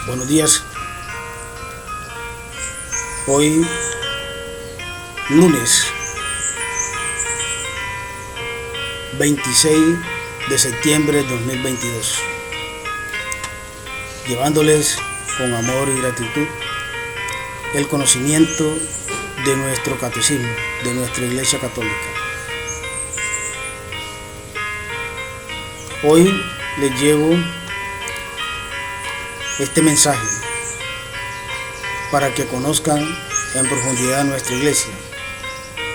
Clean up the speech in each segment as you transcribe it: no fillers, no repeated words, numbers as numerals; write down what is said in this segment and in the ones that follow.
Buenos días. Hoy, lunes 26 de septiembre de 2022, llevándoles con amor y gratitud el conocimiento de nuestro catecismo, de nuestra Iglesia Católica. Hoy les llevo este mensaje para que conozcan en profundidad nuestra Iglesia,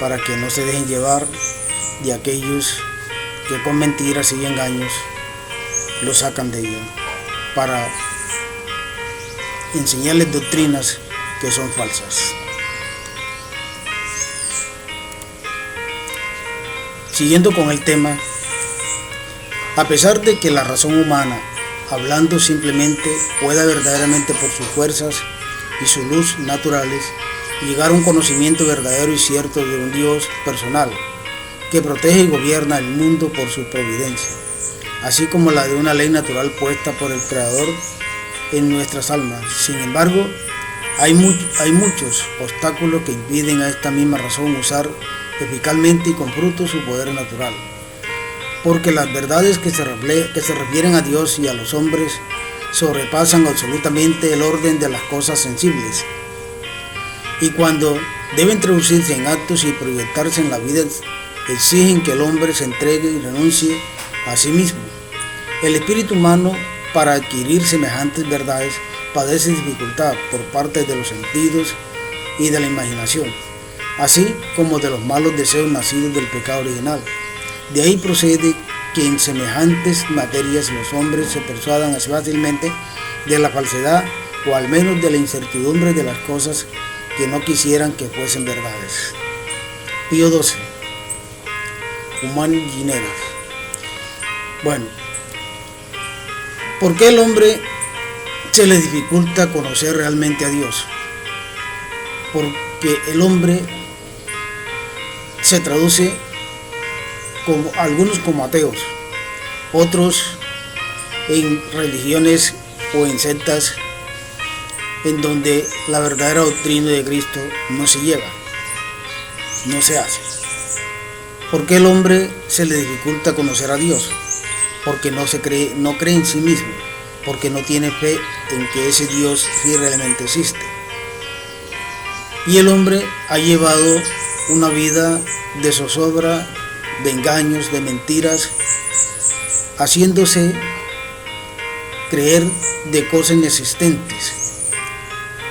para que no se dejen llevar de aquellos que con mentiras y engaños lo sacan de ella, para enseñarles doctrinas que son falsas. Siguiendo con el tema, a pesar de que la razón humana, hablando simplemente, pueda verdaderamente por sus fuerzas y su luz naturales llegar a un conocimiento verdadero y cierto de un Dios personal que protege y gobierna el mundo por su providencia, así como la de una ley natural puesta por el Creador en nuestras almas. Sin embargo, hay muchos obstáculos que impiden a esta misma razón usar eficazmente y con fruto su poder natural, porque las verdades que se refieren a Dios y a los hombres sobrepasan absolutamente el orden de las cosas sensibles, y cuando deben traducirse en actos y proyectarse en la vida, exigen que el hombre se entregue y renuncie a sí mismo. El espíritu humano, para adquirir semejantes verdades, padece dificultad por parte de los sentidos y de la imaginación, así como de los malos deseos nacidos del pecado original. De ahí procede que en semejantes materias los hombres se persuadan fácilmente de la falsedad o al menos de la incertidumbre de las cosas que no quisieran que fuesen verdades. Pío XII, Humán Guineras. Bueno, ¿por qué al hombre se le dificulta conocer realmente a Dios? Porque el hombre se traduce como algunos como ateos, otros en religiones o en sectas en donde la verdadera doctrina de Cristo no se lleva, no se hace. ¿Por qué el hombre se le dificulta conocer a Dios? Porque no cree en sí mismo, porque no tiene fe en que ese Dios sí realmente existe. Y el hombre ha llevado una vida de zozobra, de engaños, de mentiras, haciéndose creer de cosas inexistentes,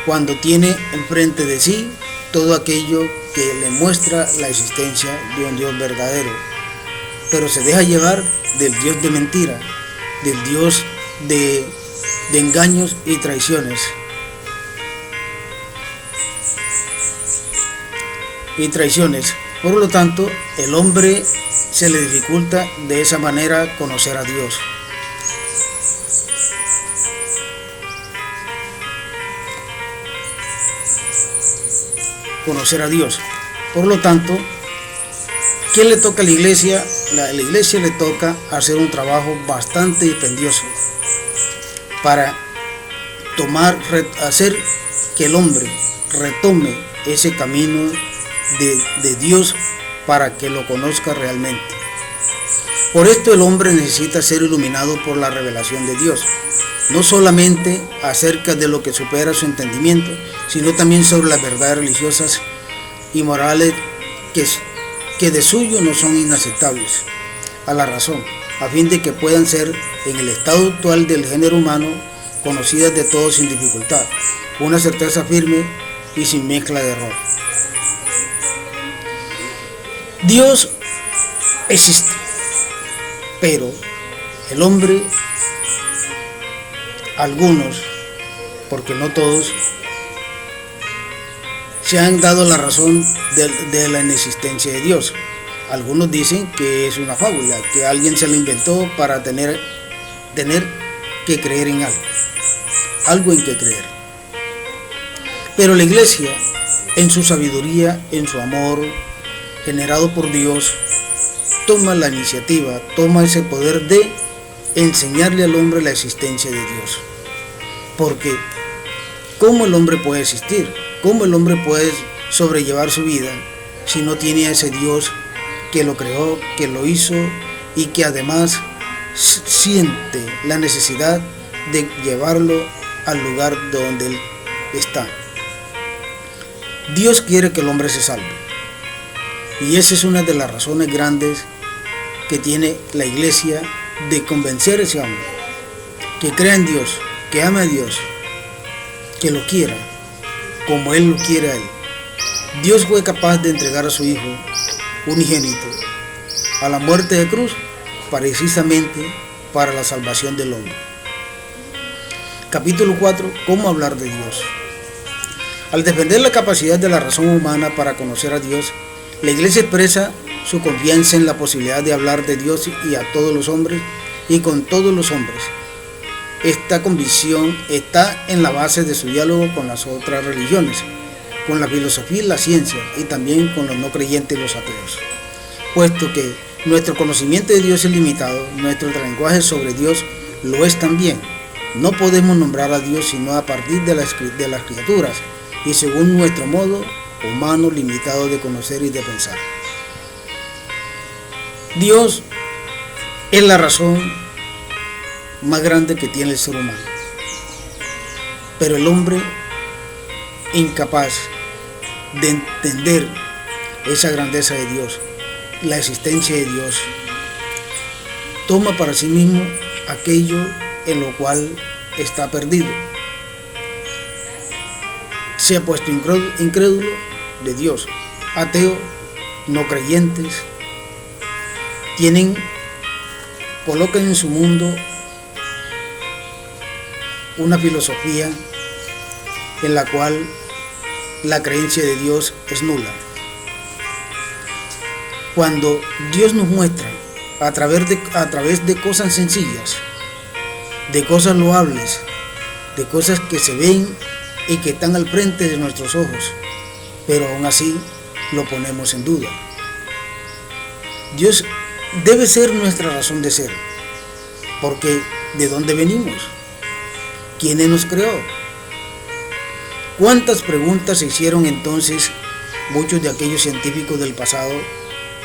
cuando tiene enfrente de sí todo aquello que le muestra la existencia de un Dios verdadero, pero se deja llevar del Dios de mentira, del Dios de engaños y traiciones. Por lo tanto, el hombre se le dificulta de esa manera conocer a Dios. Por lo tanto, ¿qué le toca a la Iglesia? La Iglesia le toca hacer un trabajo bastante dispendioso para hacer que el hombre retome ese camino de Dios para que lo conozca realmente. Por esto el hombre necesita ser iluminado por la revelación de Dios, no solamente acerca de lo que supera su entendimiento, sino también sobre las verdades religiosas y morales que de suyo no son inaceptables a la razón, a fin de que puedan ser, en el estado actual del género humano, conocidas de todos sin dificultad, con una certeza firme y sin mezcla de error. Dios existe, pero el hombre, algunos, porque no todos, se han dado la razón de la inexistencia de Dios. Algunos dicen que es una fábula, que alguien se la inventó para tener que creer en algo en que creer. Pero la Iglesia, en su sabiduría, en su amor, generado por Dios, toma la iniciativa, toma ese poder de enseñarle al hombre la existencia de Dios. Porque ¿cómo el hombre puede existir? ¿Cómo el hombre puede sobrellevar su vida si no tiene a ese Dios que lo creó, que lo hizo y que además siente la necesidad de llevarlo al lugar donde él está? Dios quiere que el hombre se salve. Y esa es una de las razones grandes que tiene la iglesia de convencer a ese hombre, que crea en Dios, que ame a Dios, que lo quiera como Él lo quiere a Él. Dios fue capaz de entregar a su Hijo unigénito a la muerte de cruz precisamente para la salvación del hombre. Capítulo 4. ¿Cómo hablar de Dios? Al defender la capacidad de la razón humana para conocer a Dios, la iglesia expresa su confianza en la posibilidad de hablar de Dios y a todos los hombres y con todos los hombres. Esta convicción está en la base de su diálogo con las otras religiones, con la filosofía y la ciencia, y también con los no creyentes y los ateos. Puesto que nuestro conocimiento de Dios es limitado, nuestro lenguaje sobre Dios lo es también. No podemos nombrar a Dios sino a partir de las criaturas y según nuestro modo humano limitado de conocer y de pensar. Dios es la razón más grande que tiene el ser humano, pero el hombre, incapaz de entender esa grandeza de Dios, la existencia de Dios, toma para sí mismo aquello en lo cual está perdido. Se ha puesto incrédulo de Dios, ateo, no creyentes, colocan en su mundo una filosofía en la cual la creencia de Dios es nula. Cuando Dios nos muestra a través de cosas sencillas, de cosas loables, de cosas que se ven y que están al frente de nuestros ojos, pero aún así lo ponemos en duda. Dios debe ser nuestra razón de ser, porque ¿de dónde venimos? ¿Quién nos creó? ¿Cuántas preguntas se hicieron entonces muchos de aquellos científicos del pasado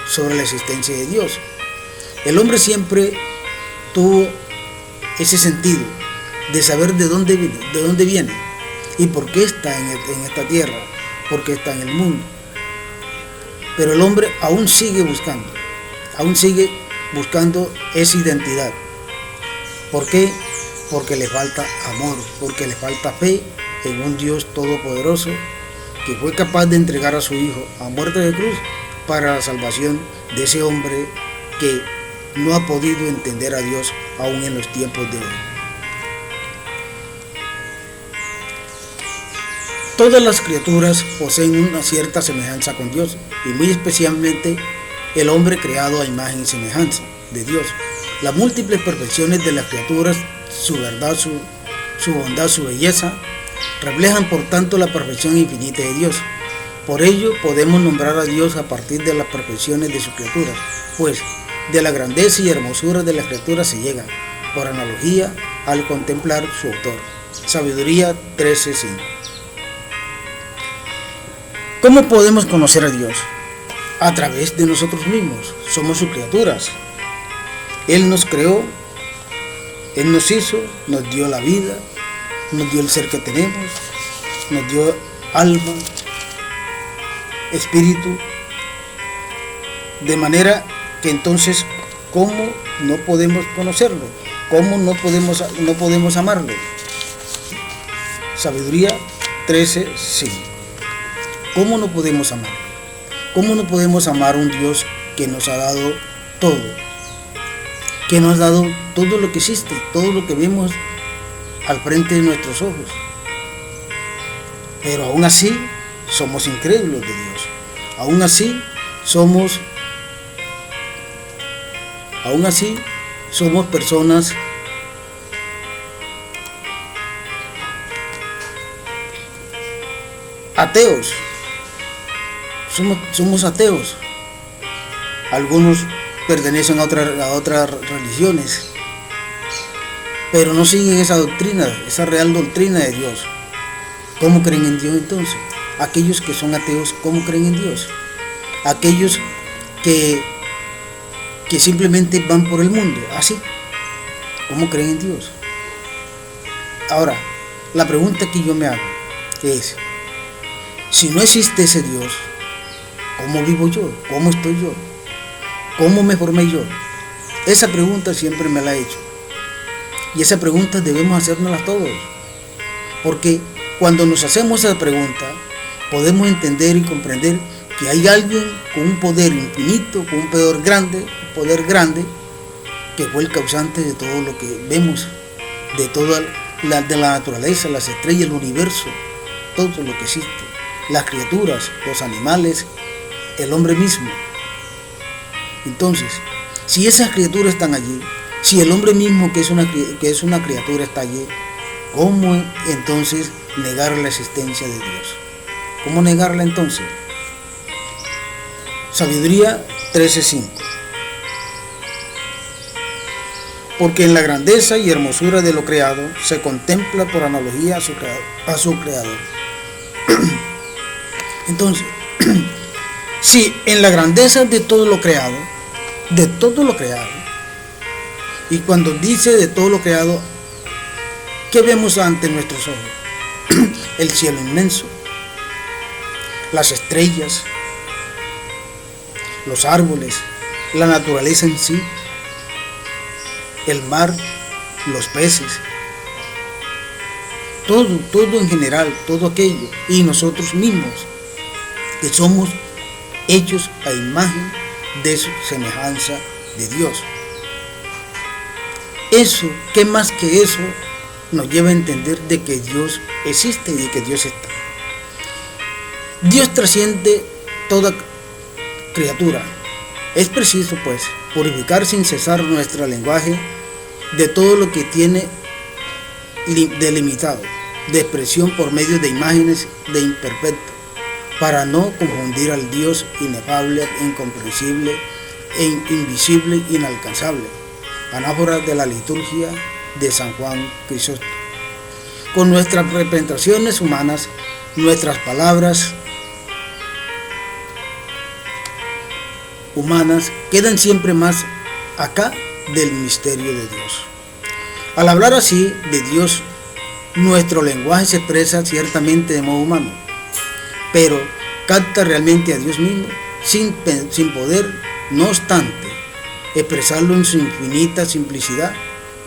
sobre la existencia de Dios? El hombre siempre tuvo ese sentido de saber de dónde viene y por qué está en esta tierra, por qué está en el mundo. Pero el hombre aún sigue buscando esa identidad. ¿Por qué? Porque le falta amor, porque le falta fe en un Dios todopoderoso que fue capaz de entregar a su Hijo a muerte de cruz para la salvación de ese hombre que no ha podido entender a Dios aún en los tiempos de hoy. Todas las criaturas poseen una cierta semejanza con Dios, y muy especialmente el hombre creado a imagen y semejanza de Dios. Las múltiples perfecciones de las criaturas, su verdad, su bondad, su belleza, reflejan por tanto la perfección infinita de Dios. Por ello podemos nombrar a Dios a partir de las perfecciones de sus criaturas, pues de la grandeza y hermosura de las criaturas se llega, por analogía, al contemplar su autor. Sabiduría 13:5. ¿Cómo podemos conocer a Dios? A través de nosotros mismos. Somos sus criaturas. Él nos creó, Él nos hizo, nos dio la vida, nos dio el ser que tenemos, nos dio alma, espíritu, de manera que entonces, ¿cómo no podemos conocerlo? ¿Cómo no podemos amarlo? Sabiduría 13:5. ¿Cómo no podemos amarlo? ¿Cómo no podemos amar a un Dios que nos ha dado todo? Que nos ha dado todo lo que existe, todo lo que vemos al frente de nuestros ojos. Pero aún así somos incrédulos de Dios. Aún así somos personas ateos. Somos ateos. Algunos pertenecen a otras religiones. pero no siguen esa doctrina, esa real doctrina de Dios. ¿Cómo creen en Dios entonces? Aquellos que son ateos, ¿cómo creen en Dios? Aquellos que simplemente van por el mundo, así, ¿cómo creen en Dios? Ahora, la pregunta que yo me hago es, si no existe ese Dios, ¿cómo vivo yo? ¿Cómo estoy yo? ¿Cómo me formé yo? Esa pregunta siempre me la he hecho. Y esa pregunta debemos hacérnosla todos. Porque cuando nos hacemos esa pregunta, podemos entender y comprender que hay alguien con un poder infinito, con un poder grande, que fue el causante de todo lo que vemos, de toda la naturaleza, las estrellas, el universo, todo lo que existe, las criaturas, los animales, el hombre mismo. Entonces, si esas criaturas están allí, si el hombre mismo que es una criatura está allí, ¿cómo entonces negar la existencia de Dios? ¿Cómo negarla entonces? Sabiduría 13:5. Porque en la grandeza y hermosura de lo creado se contempla por analogía a su creador. Entonces, si en la grandeza de todo lo creado, y cuando dice de todo lo creado, ¿qué vemos ante nuestros ojos? El cielo inmenso, las estrellas, los árboles, la naturaleza en sí, el mar, los peces, todo en general, todo aquello, y nosotros mismos, que somos hechos a imagen de su semejanza de Dios. Eso, ¿qué más que eso nos lleva a entender de que Dios existe y de que Dios está? Dios trasciende toda criatura. Es preciso, pues, purificar sin cesar nuestro lenguaje de todo lo que tiene delimitado, de expresión por medio de imágenes de imperfecto, para no confundir al Dios inefable, incomprensible, invisible, inalcanzable. Anáfora de la liturgia de San Juan Crisóstomo. Con nuestras representaciones humanas, nuestras palabras humanas quedan siempre más acá del misterio de Dios. Al hablar así de Dios, nuestro lenguaje se expresa ciertamente de modo humano, pero capta realmente a Dios mismo sin poder, no obstante, expresarlo en su infinita simplicidad.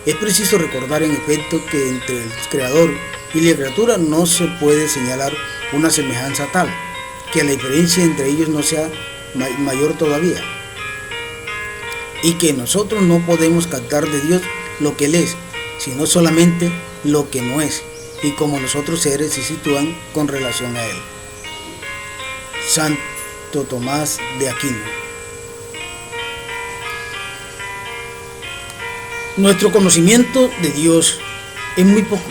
Es preciso recordar en efecto que entre el Creador y la criatura no se puede señalar una semejanza tal, que la diferencia entre ellos no sea mayor todavía, y que nosotros no podemos captar de Dios lo que Él es, sino solamente lo que no es, y como los otros seres se sitúan con relación a Él. Santo Tomás de Aquino. Nuestro conocimiento de Dios es muy poco,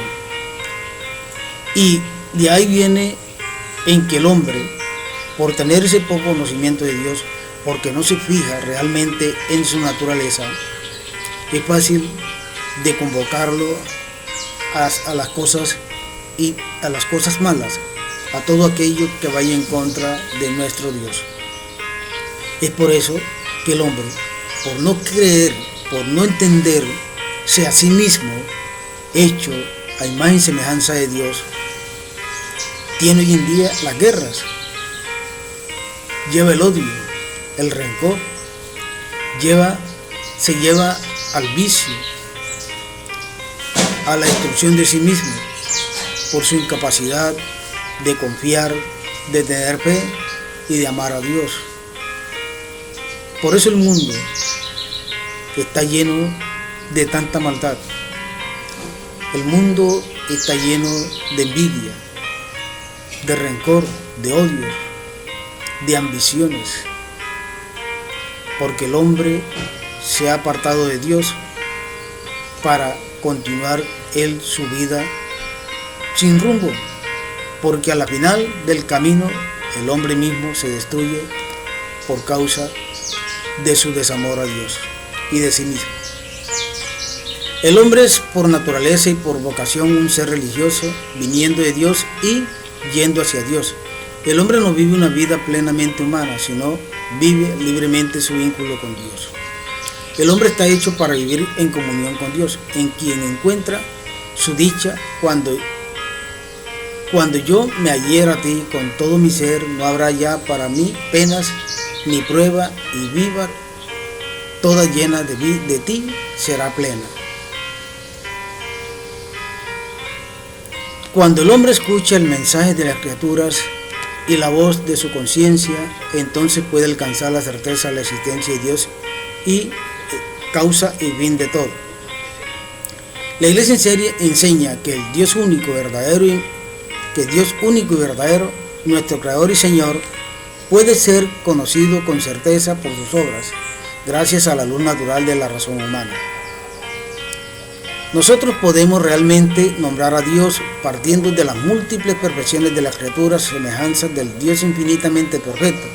y de ahí viene en que el hombre, por tener ese poco conocimiento de Dios, porque no se fija realmente en su naturaleza, es fácil de convocarlo a las cosas y a las cosas malas, a todo aquello que vaya en contra de nuestro Dios. Es por eso que el hombre, por no creer, por no entenderse a sí mismo, hecho a imagen y semejanza de Dios, tiene hoy en día las guerras, lleva el odio, el rencor, se lleva al vicio, a la destrucción de sí mismo, por su incapacidad de confiar, de tener fe y de amar a Dios. Por eso el mundo está lleno de tanta maldad. El mundo está lleno de envidia, de rencor, de odio, de ambiciones, porque el hombre se ha apartado de Dios para continuar él su vida sin rumbo, porque a la final del camino el hombre mismo se destruye por causa de su desamor a Dios y de sí mismo. El hombre es por naturaleza y por vocación un ser religioso, viniendo de Dios y yendo hacia Dios. El hombre no vive una vida plenamente humana, sino vive libremente su vínculo con Dios. El hombre está hecho para vivir en comunión con Dios, en quien encuentra su dicha. Cuando yo me hallera a ti con todo mi ser, no habrá ya para mí penas ni prueba, y viva toda llena de ti será plena. Cuando el hombre escucha el mensaje de las criaturas y la voz de su conciencia, entonces puede alcanzar la certeza de la existencia de Dios y causa y fin de todo. La Iglesia enseña que el Dios único y verdadero, nuestro Creador y Señor, puede ser conocido con certeza por sus obras, gracias a la luz natural de la razón humana. Nosotros podemos realmente nombrar a Dios partiendo de las múltiples perfecciones de las criaturas, semejanzas del Dios infinitamente perfecto,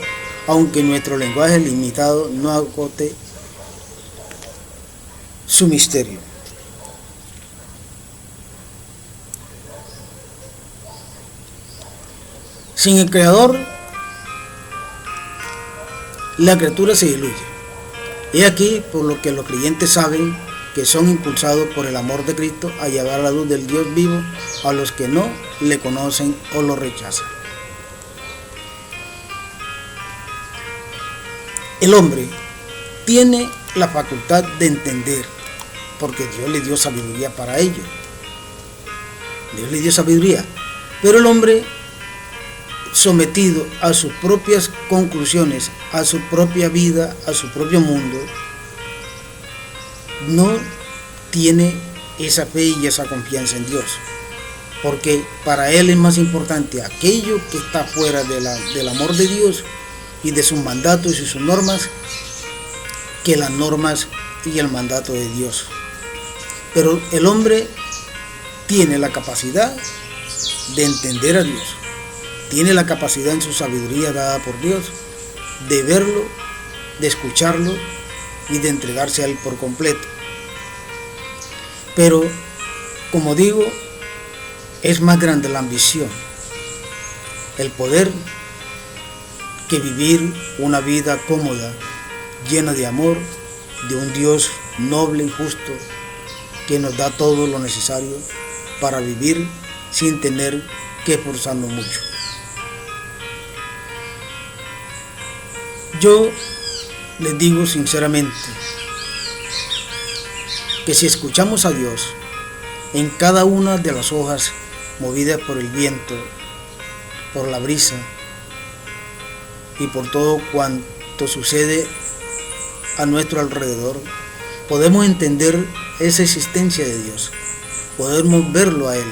aunque nuestro lenguaje limitado no agote su misterio. Sin el Creador, la criatura se diluye. He aquí por lo que los creyentes saben que son impulsados por el amor de Cristo a llevar la luz del Dios vivo a los que no le conocen o lo rechazan. El hombre tiene la facultad de entender, porque Dios le dio sabiduría para ello. Dios le dio sabiduría, pero el hombre, sometido a sus propias conclusiones, a su propia vida, a su propio mundo, no tiene esa fe y esa confianza en Dios, porque para él es más importante aquello que está fuera del amor de Dios y de sus mandatos y sus normas, que las normas y el mandato de Dios. Pero el hombre tiene la capacidad de entender a Dios, tiene la capacidad en su sabiduría dada por Dios de verlo, de escucharlo y de entregarse a él por completo. Pero, como digo, es más grande la ambición, el poder, que vivir una vida cómoda, llena de amor, de un Dios noble y justo, que nos da todo lo necesario para vivir sin tener que esforzarnos mucho. Yo les digo sinceramente que si escuchamos a Dios en cada una de las hojas movidas por el viento, por la brisa y por todo cuanto sucede a nuestro alrededor, podemos entender esa existencia de Dios, podemos verlo a Él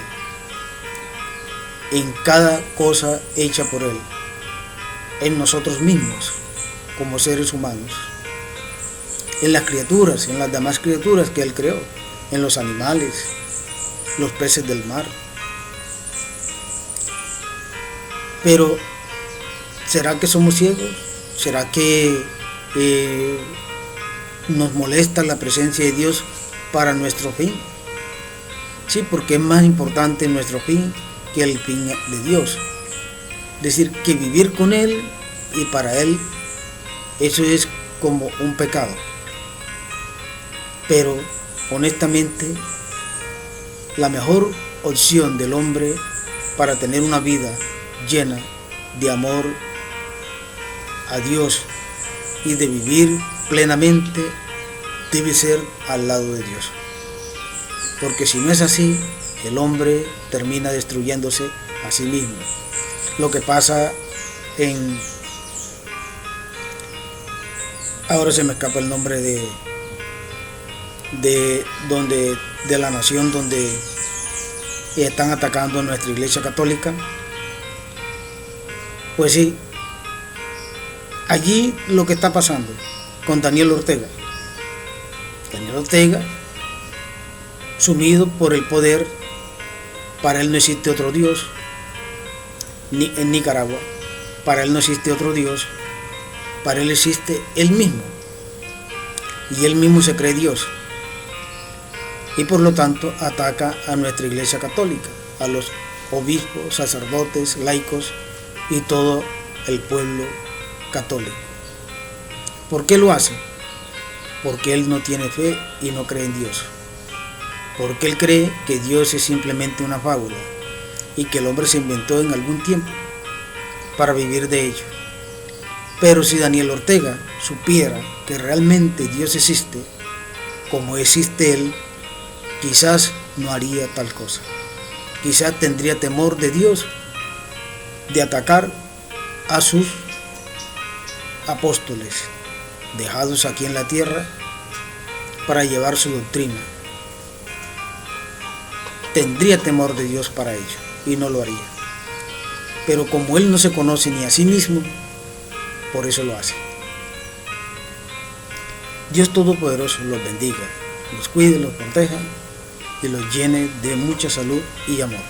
en cada cosa hecha por Él, en nosotros mismos como seres humanos, en las criaturas, en las demás criaturas que Él creó, en los animales, los peces del mar. Pero, ¿será que somos ciegos? ¿Será que nos molesta la presencia de Dios para nuestro fin? Sí, porque es más importante nuestro fin que el fin de Dios. Es decir, que vivir con Él y para Él, eso es como un pecado. Pero, honestamente, la mejor opción del hombre para tener una vida llena de amor a Dios y de vivir plenamente debe ser al lado de Dios. Porque si no es así, el hombre termina destruyéndose a sí mismo. Lo que pasa ahora se me escapa el nombre de la nación donde están atacando a nuestra iglesia católica. Pues sí, allí lo que está pasando con Daniel Ortega, sumido por el poder, para él no existe otro Dios, ni en Nicaragua, para él no existe otro Dios, para él existe él mismo, y él mismo se cree Dios. y por lo tanto ataca a nuestra Iglesia Católica, a los obispos, sacerdotes, laicos y todo el pueblo católico. ¿Por qué lo hace? Porque él no tiene fe y no cree en Dios. Porque él cree que Dios es simplemente una fábula y que el hombre se inventó en algún tiempo para vivir de ello. Pero si Daniel Ortega supiera que realmente Dios existe, como existe él, quizás no haría tal cosa. Quizás tendría temor de Dios de atacar a sus apóstoles dejados aquí en la tierra para llevar su doctrina. Tendría temor de Dios para ello y no lo haría. Pero como él no se conoce ni a sí mismo, por eso lo hace. Dios Todopoderoso los bendiga, los cuide, los proteja y los llene de mucha salud y amor.